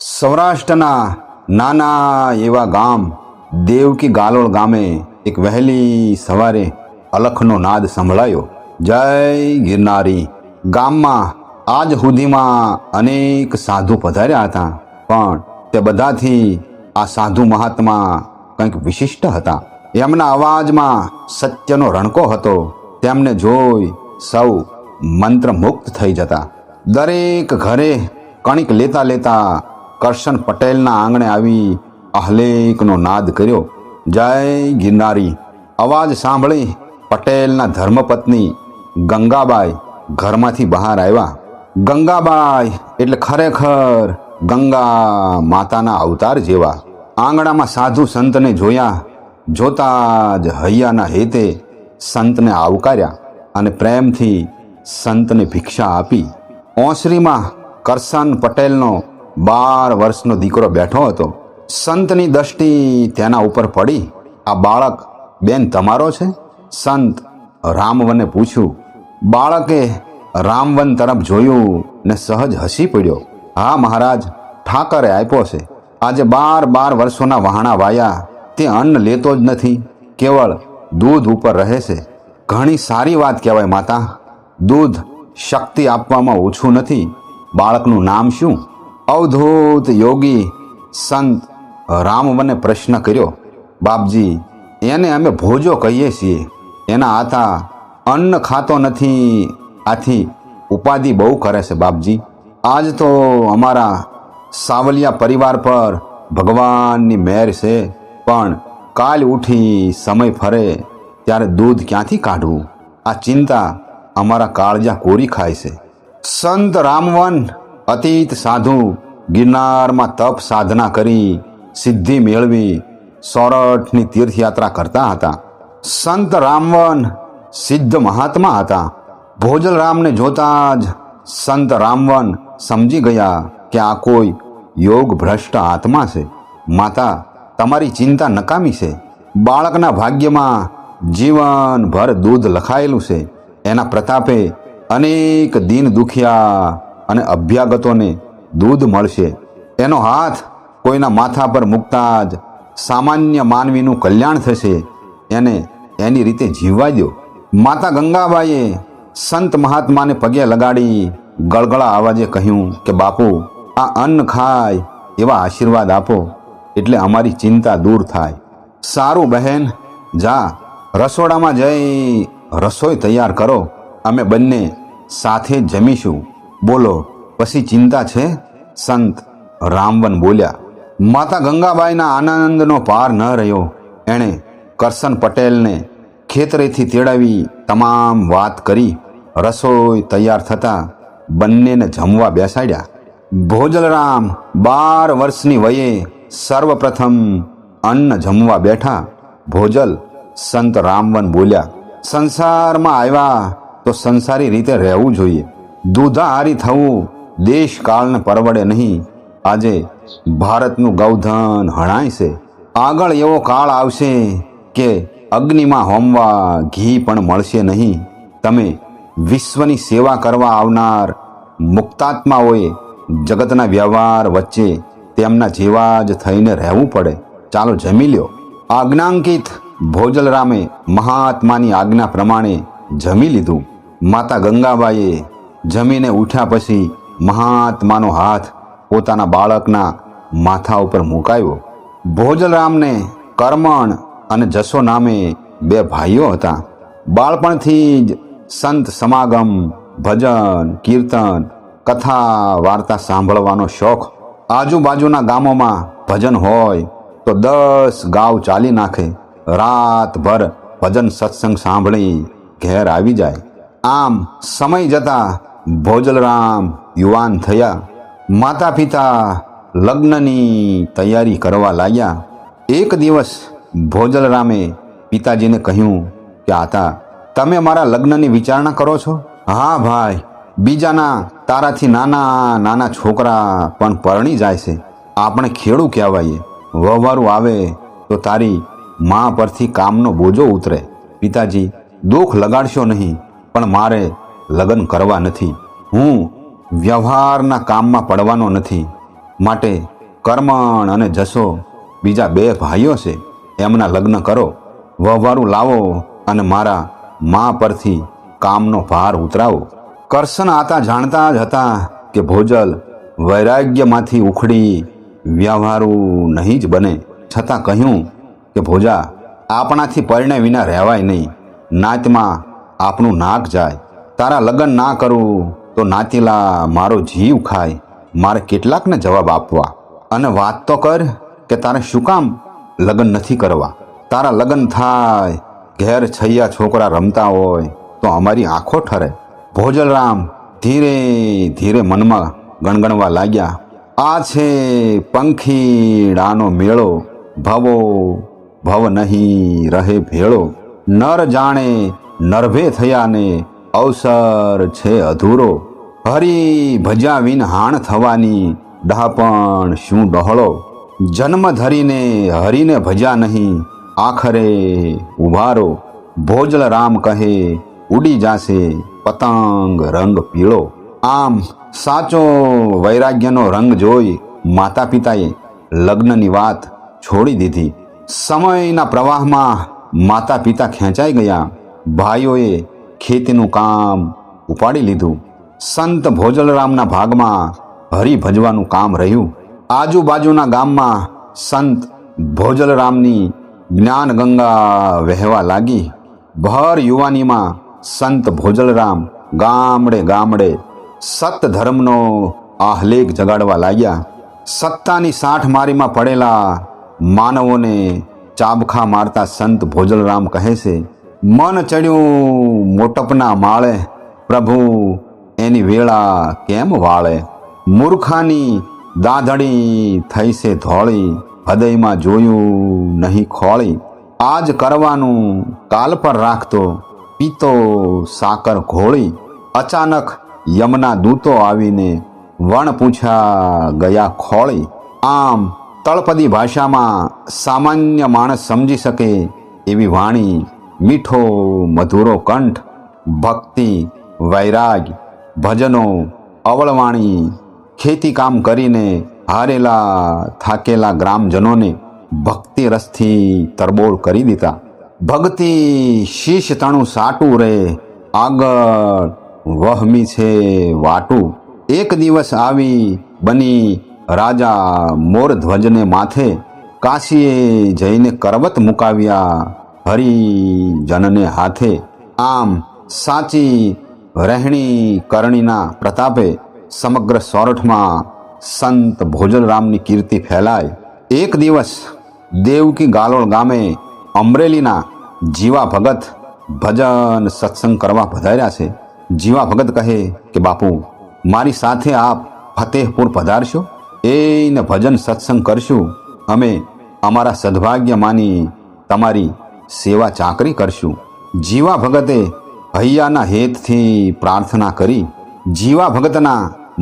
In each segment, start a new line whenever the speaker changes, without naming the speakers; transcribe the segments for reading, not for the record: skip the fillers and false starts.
સૌરાષ્ટ્રના નાના એવા ગામ દેવકી ગાલોળ ગામે એક વહેલી સવારે અલખનો નાદ સંભળાયો. જય ગિરનારી. ગામમાં આજ સુધીમાં અનેક સાધુ પધાર્યા હતા, પણ તે બધાથી આ સાધુ મહાત્મા કંઈક વિશિષ્ટ હતા. એમના અવાજમાં સત્યનો રણકો હતો. તેમને જોઈ સૌ મંત્રમુગ્ધ થઈ જતા. દરેક ઘરે કણિક લેતા લેતા કરશન પટેલના આંગણે આવી આહ્લેકનો નાદ કર્યો. જય ગિરનારી. અવાજ સાંભળી પટેલના ધર્મપત્ની ગંગાબાઈ ઘરમાંથી બહાર આવ્યા. ગંગાબાઈ એટલે ખરેખર ગંગા માતાના અવતાર જેવા. આંગણામાં સાધુ સંતને જોયા. જોતા જ હૈયાના હેતે સંતને આવકાર્યા અને પ્રેમથી સંતને ભિક્ષા આપી. ઓસરીમાં કરશન પટેલનો 12 વર્ષનો દીકરો બેઠો હતો. સંતની દ્રષ્ટિ તેના ઉપર પડી. આ બાળક બેન તમારો છે? સંત રામવને પૂછ્યું. બાળકે રામવન તરફ જોયું ને સહજ હસી પડ્યો. હા મહારાજ, ઠાકરે આપ્યો છે. આજે 12 વર્ષોના વહાણા વાયા. તે અન્ન લેતો જ નથી, કેવળ દૂધ ઉપર રહે છે. ઘણી સારી વાત કહેવાય માતા. દૂધ શક્તિ આપવામાં ઓછું નથી. બાળકનું નામ શું? અવધૂત યોગી સંત રામવને પ્રશ્ન કર્યો. બાપજી, એને અમે ભોજો કહીએ છીએ. એના આતા અન્ન ખાતો નથી, આથી ઉપાધિ બહુ કરે છે બાપજી. આજ તો અમારા સાવલિયા પરિવાર પર ભગવાનની મહેર છે, પણ કાલ ઉઠી સમય ફરે ત્યારે દૂધ ક્યાંથી કાઢવું? આ ચિંતા અમારા કાળજા કોરી ખાય છે. સંત રામવન અતીત સાધુ ગિરનારમાં તપ સાધના કરી સિદ્ધિ મેળવી સોરઠની તીર્થયાત્રા કરતા હતા. સંત રામવન સિદ્ધ મહાત્મા હતા. ભોજલરામને જોતા જ સંત રામવન સમજી ગયા કે આ કોઈ યોગ ભ્રષ્ટ આત્મા છે. માતા, તમારી ચિંતા નકામી છે. બાળકના ભાગ્યમાં જીવનભર દૂધ લખાયેલું છે. એના પ્રતાપે અનેક દીન દુખિયા અને અભ્યાગતોને દૂધ મળશે. એનો હાથ કોઈના માથા પર મૂકતા જ સામાન્ય માનવીનું કલ્યાણ થશે. એને એની રીતે જીવવા દો. માતા ગંગાબાઈએ સંત મહાત્માને પગે લગાડી ગળગળા અવાજે કહ્યું કે બાપુ, આ અન્ન ખાય એવા આશીર્વાદ આપો એટલે અમારી ચિંતા દૂર થાય. સારું બહેન, જા રસોડામાં જઈ રસોઈ તૈયાર કરો. અમે બંને સાથે જમીશું. બોલો, પછી ચિંતા છે? સંત રામવન બોલ્યા. માતા ગંગાબાઈના આનંદનો પાર ન રહ્યો. એણે કરશન પટેલને ખેતરેથી તેડાવી તમામ વાત કરી. રસોઈ તૈયાર થતાં બંનેને જમવા બેસાડ્યા. ભોજલરામ 12 વર્ષની વયે સર્વપ્રથમ અન્ન જમવા બેઠા. ભોજલ, સંત રામવન બોલ્યા. સંસારમાં આવ્યા તો સંસારી રીતે રહેવું જોઈએ. દૂધાહારી થવું દેશકાળને પરવડે નહીં. આજે ભારતનું ગૌધન હણાય છે. આગળ એવો કાળ આવશે કે અગ્નિમાં હોમવા ઘી પણ મળશે નહીં. તમે વિશ્વની સેવા કરવા આવનાર મુક્તાત્માઓએ જગતના વ્યવહાર વચ્ચે તેમના જેવા જ થઈને રહેવું પડે. ચાલો જમી લ્યો. આજ્ઞાંકિત ભોજલરામે મહાત્માની આજ્ઞા પ્રમાણે જમી લીધું. માતા ગંગાબાઈએ જમીને ઉઠ્યા પછી મહાત્માનો હાથ પોતાના બાળકના માથા ઉપર મુકાયો. ભોજલરામને કરમણ અને જસો નામે 2 ભાઈઓ હતા. બાળપણથી જ સંત સમાગમ, ભજન, કીર્તન, કથા વાર્તા સાંભળવાનો શોખ. આજુબાજુના ગામોમાં ભજન હોય તો 10 ગાવ ચાલી નાખે. રાતભર ભજન સત્સંગ સાંભળી ઘેર આવી જાય. આમ સમય જતા ભોજલરામ યુવાન થયા. માતા પિતા લગ્નની તૈયારી કરવા લાગ્યા. એક દિવસ ભોજલરામે પિતાજીને કહ્યું કે આતા, તમે મારા લગ્નની વિચારણા કરો છો? હા ભાઈ, બીજાના તારાથી નાના નાના છોકરા પણ પરણી જાય છે. આપણે ખેડૂ કહેવાઈએ. વહવારું આવે તો તારી મા પરથી કામનો બોજો ઉતરે. પિતાજી, દુઃખ લગાડશો નહીં, પણ મારે લગ્ન કરવા નથી. હું વ્યવહારના કામમાં પડવાનો નથી. માટે કર્મણ અને જશો બીજા 2 ભાઈઓ છે, એમના લગ્ન કરો, વહવારું લાવો અને મારા મા પરથી કામનો ભાર ઉતરાવો. કરશન આતા જાણતા જ હતા કે ભોજલ વૈરાગ્યમાંથી ઉખડી વ્યવહારું નહીં જ બને. છતાં કહ્યું કે ભોજા, આપણાથી પરણે વિના રહેવાય નહીં. નાતમાં આપણું નાક જાય. તારા લગ્ન ના કરું તો નાતીલા મારો જીવ ખાય. મારે કેટલાકને જવાબ આપવા. અને વાત તો કર કે તારે શું કામ લગ્ન નથી કરવા? તારા લગ્ન થાય, ઘેર છૈયા છોકરા રમતા હોય તો અમારી આંખો ઠરે. ભોજલરામ ધીરે ધીરે મનમાં ગણગણવા લાગ્યા, આ છે પંખીડાનો મેળો, ભવો ભવ નહીં રહે ભેળો. નર જાણે નરભે થયાને અવસર છે અધૂરો. હરી ભજ્યા વિન હાણ થવાની ડહાપણ શું ડહોળો. જન્મ ધરીને હરીને ભજ્યા નહીં આખરે ઉભારો. ભોજલરામ કહે ઉડી જાશે પતંગ રંગ પીળો. આમ સાચો વૈરાગ્યનો રંગ જોઈ માતા પિતાએ લગ્નની વાત છોડી દીધી. સમયના પ્રવાહમાં માતા પિતા ખેંચાઈ ગયા. ભાઈઓએ ખેતીનું કામ ઉપાડી લીધું. સંત ભોજલરામના ભાગમાં હરી ભજવાનું કામ રહ્યું. આજુબાજુના ગામમાં સંત ભોજલરામની જ્ઞાન ગંગા વહેવા લાગી. ભર યુવાનીમાં સંત ભોજલરામ ગામડે ગામડે સત ધર્મનો આહલેખ જગાડવા લાગ્યા. સત્તાની સાઠમારીમાં પડેલા માનવોને ચાબખા મારતા સંત ભોજલરામ કહે છે, મન ચડ્યું મોટપના માળે, પ્રભુ એની વેળા કેમ વાળે. મૂર્ખાની દાધડી થઈ છે ધોળી, હૃદયમાં જોયું નહીં ખોળી. આજ કરવાનું કાલ પર રાખતો, પીતો સાકર ઘોળી. અચાનક યમના દૂતો આવીને વણ પૂછ્યા ગયા ખોળી. આમ તળપદી ભાષામાં સામાન્ય માણસ સમજી શકે એવી વાણી, મીઠો મધુરો કંઠ, ભક્તિ વૈરાગ ભજનો અવળવાણી. ખેતી કામ કરીને હારેલા થાકેલા ગ્રામજનોને ભક્તિ રસથી તરબોળ કરી દીધા. ભક્તિ શીશ તણું સાટું રે, આગળ વહમી છે વાટું. એક દિવસ આવી બની રાજા મોરધ્વજને માથે, કાશીએ જઈને કરવત મુકાવ્યા હરિજનને હાથે. આમ સાચી રહેણી કરણીના પ્રતાપે સમગ્ર સોરઠમાં સંત ભોજલરામની કીર્તિ ફેલાય. એક દિવસ દેવકી ગાલોળ ગામે અમરેલીના જીવા ભગત ભજન સત્સંગ કરવા પધાર્યા છે. જીવા ભગત કહે કે બાપુ, મારી સાથે આપ ફતેહપુર પધારશો, એને ભજન સત્સંગ કરશું. અમે અમારા સદભાગ્ય માની તમારી સેવા ચાકરી કરશું. જીવા ભગતે હૈયાના હેતથી પ્રાર્થના કરી. જીવા ભગતના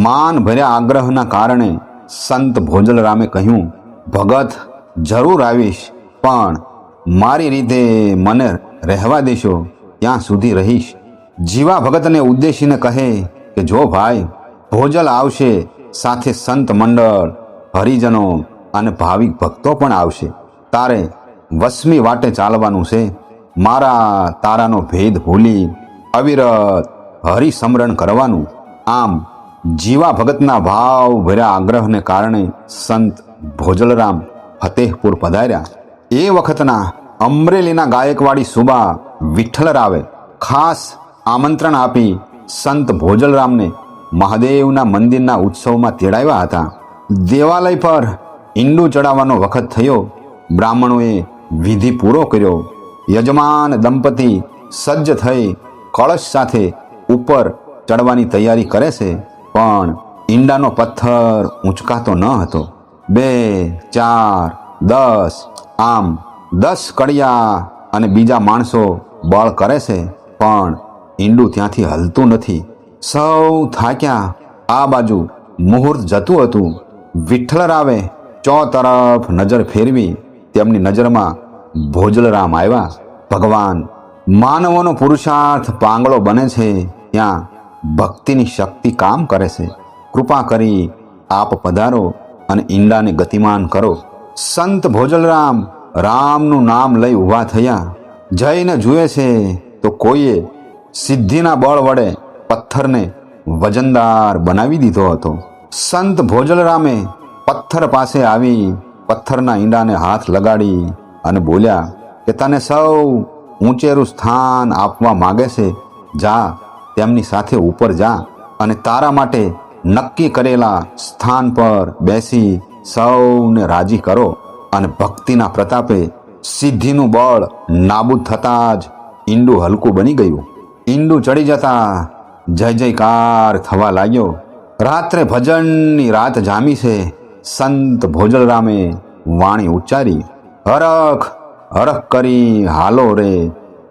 માન ભર્યા આગ્રહના કારણે સંત ભોજલરામે કહ્યું, ભગત જરૂર આવીશ, પણ મારી રીતે મને રહેવા દેશો ત્યાં સુધી રહીશ. જીવા ભગતને ઉદ્દેશીને કહે કે જો ભાઈ, ભોજલ આવશે, સાથે સંત મંડળ, હરિજનો અને ભાવિક ભક્તો પણ આવશે. તારે વસમી વાટે ચાલવાનું છે. મારા તારાનો ભેદ ભૂલી અવિરત હરિસમરણ કરવાનું. આમ જીવા ભગતના ભાવ ભર્યા આગ્રહને કારણે સંત ભોજલરામ ફતેહપુર પધાર્યા. એ વખતના અમરેલીના ગાયકવાડી સુબા વિઠ્ઠલરાવે ખાસ આમંત્રણ આપી સંત ભોજલરામને મહાદેવના મંદિરના ઉત્સવમાં તેડાવ્યા હતા. દેવાલય પર ઈંડું ચડાવવાનો વખત થયો. બ્રાહ્મણોએ વિધિ પૂરો કર્યો. યજમાન દંપતી સજ્જ થઈ કળશ સાથે ઉપર ચડવાની તૈયારી કરે છે, પણ ઈંડાનો પથ્થર ઊંચકાતો ન હતો. 2, 4, 10 આમ 10 કડિયા અને બીજા માણસો બળ કરે છે, પણ ઈંડું ત્યાંથી હલતું નથી. સૌ થાક્યા. આ બાજુ મુહૂર્ત જતું હતું. વિઠ્ઠલરાવે ચો તરફ નજર ફેરવી. તેમની નજરમાં ભોજલરામ આવ્યા. ભગવાન, માનવોનો પુરુષાર્થ પાંગળો બને છે ત્યાં ભક્તિની શક્તિ કામ કરે છે. કૃપા કરી આપ પધારો અને ઈંડાને ગતિમાન કરો. સંત ભોજલરામ રામનું નામ લઈ ઊભા થયા. જઈને જુએ છે તો કોઈએ સિદ્ધિના બળ વડે પથ્થરને વજનદાર બનાવી દીધો હતો. સંત ભોજલરામે પથ્થર પાસે આવી પથ્થરના ઈંડાને હાથ લગાડી અને બોલ્યા કે તને સૌ ઊંચેરું સ્થાન આપવા માગે છે, જા તેમની સાથે ઉપર જા અને તારા માટે નક્કી કરેલા સ્થાન પર બેસી સૌને રાજી કરો. અને ભક્તિના પ્રતાપે સિદ્ધિનું બળ નાબૂદ થતાં જ ઈંડું હલકું બની ગયું. ઈંડું ચડી જતા જય જયકાર થવા લાગ્યો. રાત્રે ભજનની રાત જામી છે. સંત ભોજલરામે વાણી ઉચ્ચારી, હરખ હરખ કરી હાલો રે,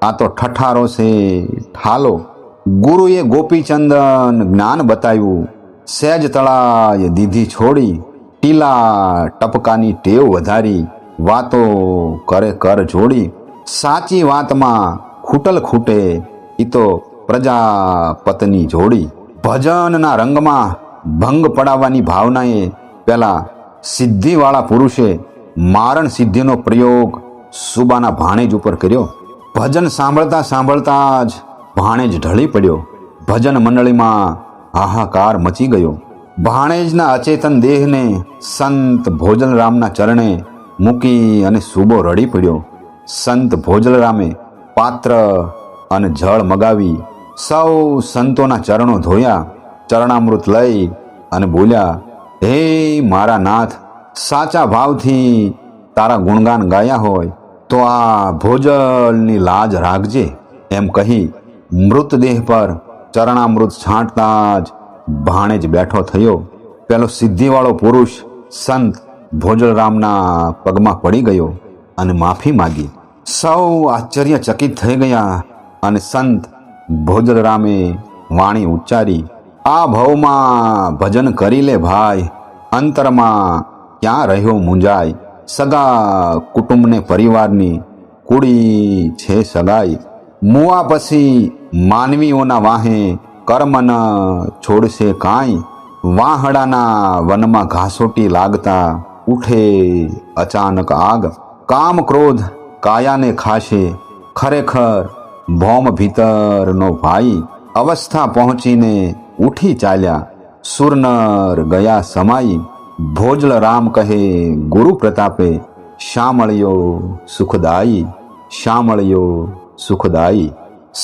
આ તો ઠઠારો છે ઠાલો. ગુરુએ ગોપીચંદન જ્ઞાન બતાવ્યું, સહેજ તળાએ દીધી છોડી. ટીલા ટપકાની ટેવ વધારી, વાતો કરે કર જોડી. સાચી વાતમાં ખૂટલ ખૂટે, ઈ તો પ્રજાપતિની જોડી. ભજનના રંગમાં ભંગ પડાવવાની ભાવનાએ પેલા સિદ્ધિવાળા પુરુષે મારણ સિદ્ધિનો પ્રયોગ સુબાના ભાણેજ ઉપર કર્યો. ભજન સાંભળતા સાંભળતા જ ભાણેજ ઢળી પડ્યો. ભજન મંડળીમાં હાહાકાર મચી ગયો. ભાણેજના અચેતન દેહને સંત ભોજલરામના ચરણે મૂકી અને સુબો રડી પડ્યો. સંત ભોજલરામે પાત્ર અને જળ મગાવી સૌ સંતોના ચરણો ધોયા. ચરણામૃત લઈ અને બોલ્યા, હે મારા નાથ, સાચા ભાવથી તારા ગુણગાન ગાયા હોય તો આ ભોજલની લાજ રાખજે. એમ કહી મૃતદેહ પર ચરણામૃત છાંટતા જ ભાણેજ બેઠો થયો. પેલો સિદ્ધિવાળો પુરુષ સંત ભોજલરામના પગમાં પડી ગયો અને માફી માગી. સૌ આશ્ચર્યચકિત થઈ ગયા અને સંત ભોજલરામે વાણી ઉચ્ચારી, આ ભવમાં ભજન કરી લે ભાઈ, અંતરમાં ક્યાં રહ્યો મૂંઝાય. સગા કુટુંબને પરિવારની કુડી છે સગાઈ. મુવા પછી માનવીઓના વાહે કર્મ ન છોડશે કાંઈ. વાહડાના વનમાં ઘાસોટી લાગતા ઉઠે અચાનક આગ. કામ ક્રોધ કાયાને ખાશે, ખરેખર ભૌમ ભીતરનો ભાઈ. અવસ્થા પહોંચીને ઉઠી ચાલ્યા, સુરનર ગયા સમાઈ. ભોજલરામ કહે ગુરુ પ્રતાપે, શામળિયો સુખદાયી, શામળિયો સુખદાયી.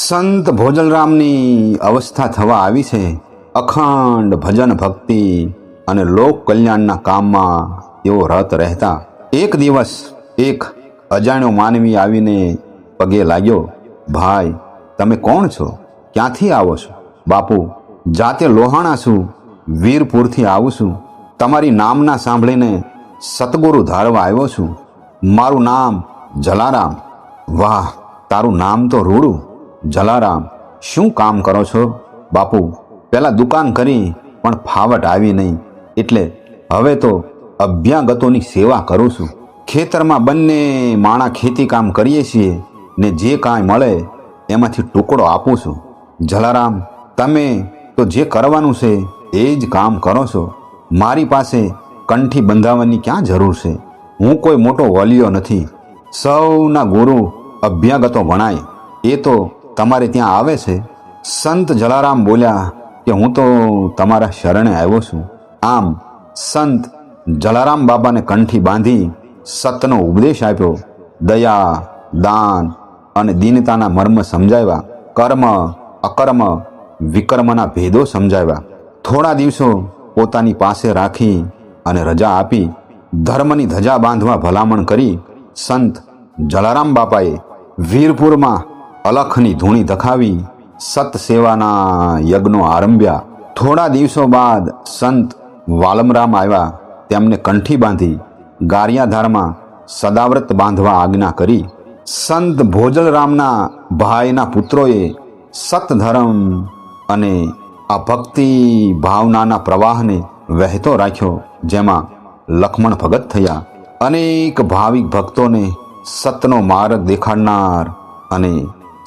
સંત ભોજલરામની અવસ્થા થવા આવી છે. અખંડ ભજન ભક્તિ અને લોક કલ્યાણના કામમાં તેઓ રત રહેતા. એક દિવસ એક અજાણ્યો માનવી આવીને પગે લાગ્યો, ભાઈ તમે કોણ છો, ક્યાંથી આવો છો? બાપુ, જાતે લોહાણા છું, વીરપુરથી આવું છું. તમારી નામના સાંભળીને સતગુરુ ધારવા આવ્યો છું. મારું નામ જલારામ. વાહ, તારું નામ તો રૂડું. જલારામ, શું કામ કરો છો? બાપુ, પહેલાં દુકાન કરી પણ ફાવટ આવી નહીં, એટલે હવે તો અભ્યાગતોની સેવા કરું છું. ખેતરમાં બંને માણા ખેતી કામ કરીએ છીએ ને જે કાંઈ મળે એમાંથી ટુકડો આપું છું. જલારામ, તમે તો જે કરવાનું છે એ જ કામ કરો છો. મારી પાસે કંઠી બંધાવવાની ક્યાં જરૂર છે? હું કોઈ મોટો વલિયો નથી. સૌના ગુરુ અભ્યાગતો ગણાય, એ તો તમારે ત્યાં આવે છે. સંત જલારામ બોલ્યા કે હું તો તમારા શરણે આવ્યો છું. આમ સંત જલારામ બાબાને કંઠી બાંધી સતનો ઉપદેશ આપ્યો. દયા, દાન અને દીનતાના મર્મ સમજાવ્યા. કર્મ, અકર્મ, વિકર્મના ભેદો સમજાવ્યા. થોડા દિવસો પોતાની પાસે રાખી અને રજા આપી ધર્મની ધજા બાંધવા ભલામણ કરી. સંત જલારામ બાપાએ વીરપુરમાં અલખની ધૂણી ધખાવી સત સેવાના યજ્ઞો આરંભ્યા. થોડા દિવસો બાદ સંત વાલમરામ આવ્યા. તેમને કંઠી બાંધી ગારિયાધારમાં સદાવ્રત બાંધવા આજ્ઞા કરી. સંત ભોજલરામના ભાઈના પુત્રોએ સતધર્મ અને આ ભક્તિ ભાવનાના પ્રવાહને વહેતો રાખ્યો, જેમાં લક્ષ્મણ ભગત થયા. અનેક ભાવિક ભક્તોને સતનો માર્ગ દેખાડનાર અને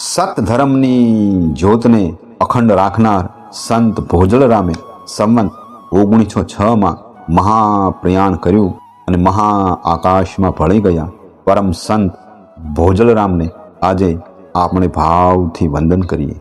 સતધર્મની જ્યોતને અખંડ રાખનાર સંત ભોજલરામે સંવત 1906માં મહાપ્રયાણ કર્યું અને મહા આકાશમાં ભળી ગયા પરમ સંત ભોજલરામને આજે આપણે ભાવથી વંદન કરીએ.